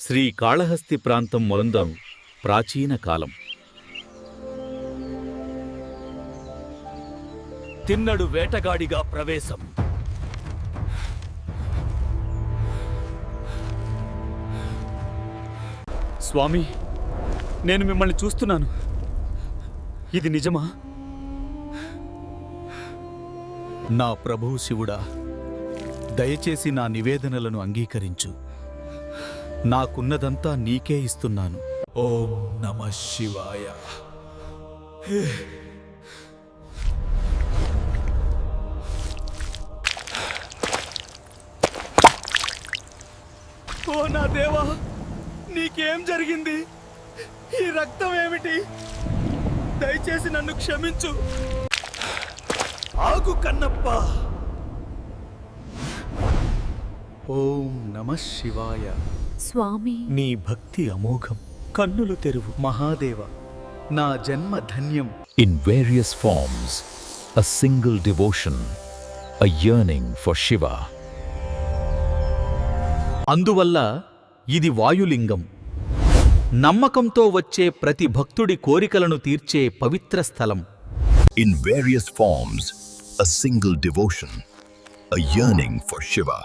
శ్రీకాళహస్తి ప్రాంతం మొలందం ప్రాచీన కాలం. తిన్నడు వేటగాడిగా ప్రవేశం. స్వామి, నేను మిమ్మల్ని చూస్తున్నాను. ఇది నిజమా? నా ప్రభువు శివుడా, దయచేసి నా నివేదనలను అంగీకరించు. నాకున్నదంతా నీకే ఇస్తున్నాను. ఓం నమః శివాయ. ఓ నా దేవా, నీకేం జరిగింది? ఈ రక్తం ఏమిటి? దయచేసి నన్ను క్షమించు. ఆగు కన్నప్ప. ఓం నమః శివాయ. స్వామి, నీ భక్తి అమోఘం. కన్నులు తెరువు మహాదేవ. నా జన్మ ధన్యం. In various forms, a single devotion, a yearning for Shiva. అందువల్ల ఇది వాయులింగం. నమ్మకంతో వచ్చే ప్రతి భక్తుడి కోరికలను తీర్చే పవిత్ర స్థలం. In various forms, a single devotion, a yearning for Shiva.